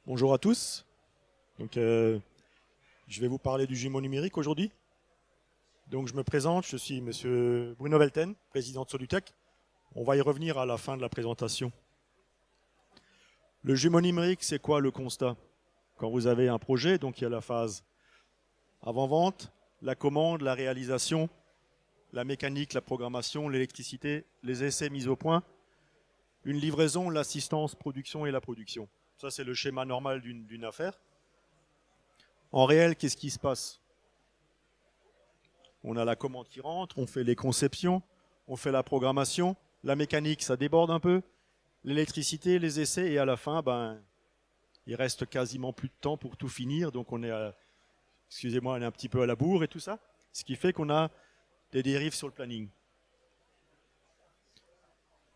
Bonjour à tous. Donc, je vais vous parler du jumeau numérique aujourd'hui. Donc, je me présente, je suis Monsieur Bruno Velten, président de Solutech. On va y revenir à la fin de la présentation. Le jumeau numérique, c'est quoi le constat? Quand vous avez un projet, donc il y a la phase avant-vente, la commande, la réalisation, la mécanique, la programmation, l'électricité, les essais mis au point, une livraison, l'assistance, production et la production. Ça, c'est le schéma normal d'une affaire. En réel, qu'est-ce qui se passe? On a la commande qui rentre, on fait les conceptions, on fait la programmation, la mécanique, ça déborde un peu, l'électricité, les essais, et à la fin, il reste quasiment plus de temps pour tout finir, donc excusez-moi, on est un petit peu à la bourre et tout ça, ce qui fait qu'on a des dérives sur le planning.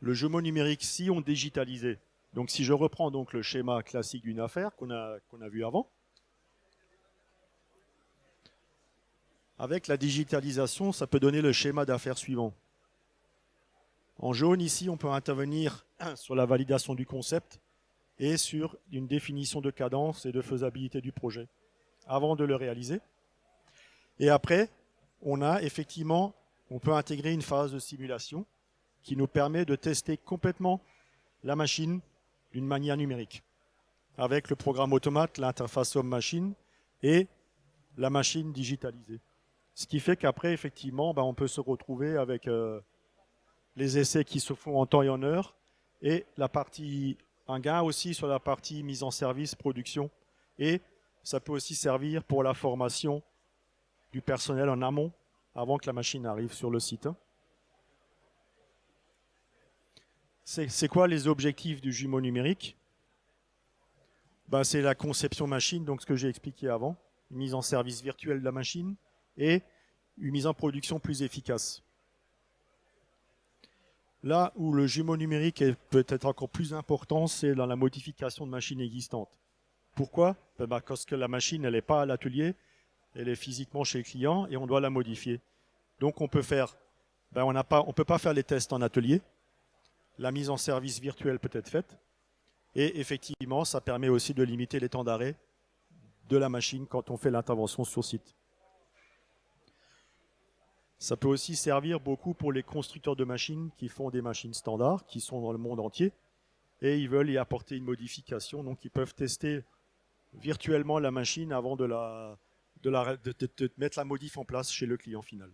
Le jumeau numérique, si on digitalisait, donc si je reprends donc le schéma classique d'une affaire qu'on a vu avant, avec la digitalisation, ça peut donner le schéma d'affaires suivant. En jaune, ici, on peut intervenir sur la validation du concept et sur une définition de cadence et de faisabilité du projet avant de le réaliser. Et après, on peut intégrer une phase de simulation qui nous permet de tester complètement la machine d'une manière numérique avec le programme automate, l'interface homme-machine et la machine digitalisée. Ce qui fait qu'après, effectivement, on peut se retrouver avec les essais qui se font en temps et en heure et un gain aussi sur la partie mise en service, production. Et ça peut aussi servir pour la formation du personnel en amont avant que la machine arrive sur le site. C'est quoi les objectifs du jumeau numérique? C'est la conception machine, donc ce que j'ai expliqué avant, une mise en service virtuelle de la machine et une mise en production plus efficace. Là où le jumeau numérique est peut-être encore plus important, c'est dans la modification de machines existantes. Pourquoi? Parce que la machine, elle n'est pas à l'atelier, elle est physiquement chez le client et on doit la modifier. Donc on peut peut pas faire les tests en atelier. La mise en service virtuelle peut être faite. Et effectivement, ça permet aussi de limiter les temps d'arrêt de la machine quand on fait l'intervention sur site. Ça peut aussi servir beaucoup pour les constructeurs de machines qui font des machines standards, qui sont dans le monde entier, et ils veulent y apporter une modification. Donc ils peuvent tester virtuellement la machine avant de mettre la modif en place chez le client final.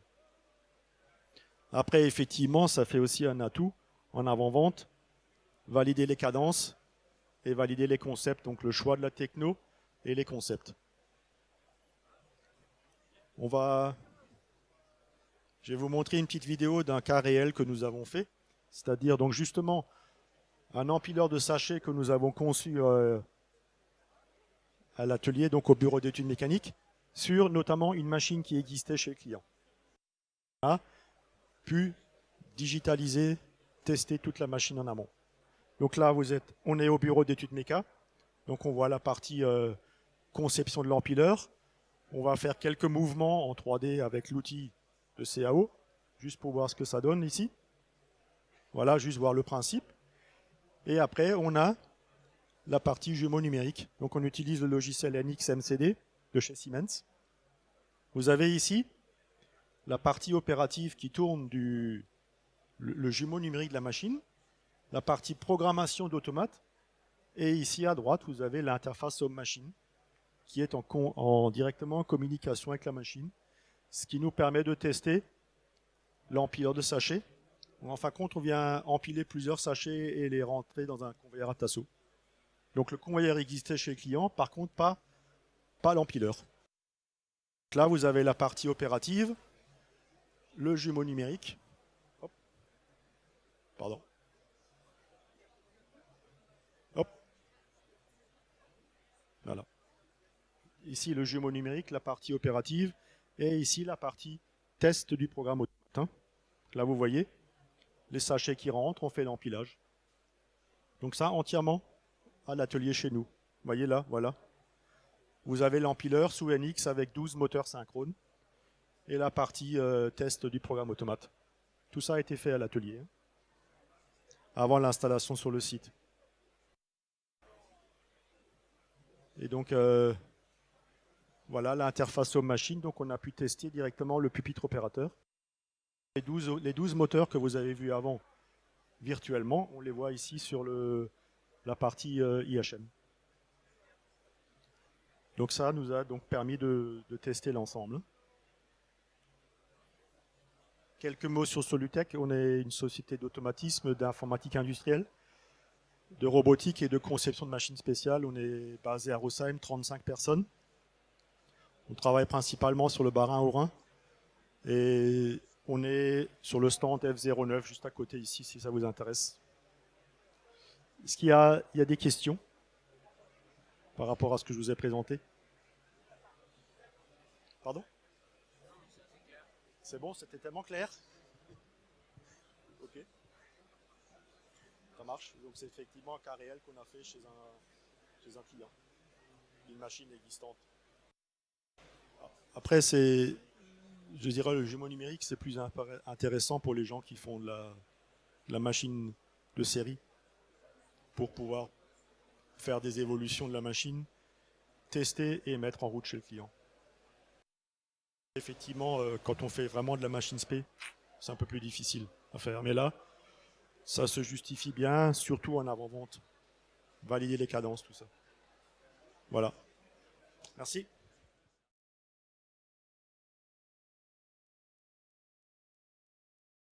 Après, effectivement, ça fait aussi un atout en avant-vente, valider les cadences et valider les concepts, donc le choix de la techno et les concepts. Je vais vous montrer une petite vidéo d'un cas réel que nous avons fait, c'est-à-dire donc justement un empileur de sachets que nous avons conçu à l'atelier, donc au bureau d'études mécaniques, sur notamment une machine qui existait chez le client. On a pu digitaliser, tester toute la machine en amont. Donc là, on est au bureau d'études méca, donc on voit la partie conception de l'empileur. On va faire quelques mouvements en 3D avec l'outil de CAO, juste pour voir ce que ça donne ici. Voilà, juste voir le principe. Et après, on a la partie jumeau numérique. Donc on utilise le logiciel NX MCD de chez Siemens. Vous avez ici la partie opérative qui tourne le jumeau numérique de la machine, la partie programmation d'automate, et ici à droite, vous avez l'interface homme-machine qui est directement en communication avec la machine, ce qui nous permet de tester l'empileur de sachets. En fin de compte, on vient empiler plusieurs sachets et les rentrer dans un conveyor à tasseau. Donc le conveyor existait chez le client, par contre pas l'empileur. Là, vous avez la partie opérative, le jumeau numérique. Hop. Pardon. Hop. Voilà. Ici, le jumeau numérique, la partie opérative, et ici, la partie test du programme automate. Là, vous voyez, les sachets qui rentrent, on fait l'empilage. Donc ça, entièrement à l'atelier chez nous. Vous voyez là, voilà. Vous avez l'empileur sous NX avec 12 moteurs synchrones et la partie test du programme automate. Tout ça a été fait à l'atelier, avant l'installation sur le site. Et donc, voilà l'interface homme-machine. Donc, on a pu tester directement le pupitre opérateur. Les 12 moteurs que vous avez vus avant virtuellement, on les voit ici sur la partie IHM. Donc ça nous a donc permis de tester l'ensemble. Quelques mots sur Solutech. On est une société d'automatisme, d'informatique industrielle, de robotique et de conception de machines spéciales. On est basé à Rosheim, 35 personnes. On travaille principalement sur le Bas-Rhin au Rhin. Et on est sur le stand F09 juste à côté ici, si ça vous intéresse. Est-ce qu'il y a des questions par rapport à ce que je vous ai présenté? Pardon? C'est bon, c'était tellement clair. Ok, ça marche. Donc c'est effectivement un cas réel qu'on a fait chez un client. Une machine existante. Après, je dirais, le jumeau numérique, c'est plus intéressant pour les gens qui font de la machine de série pour pouvoir faire des évolutions de la machine, tester et mettre en route chez le client. Effectivement, quand on fait vraiment de la machine spé, c'est un peu plus difficile à faire. Mais là, ça se justifie bien, surtout en avant-vente. Valider les cadences, tout ça. Voilà. Merci.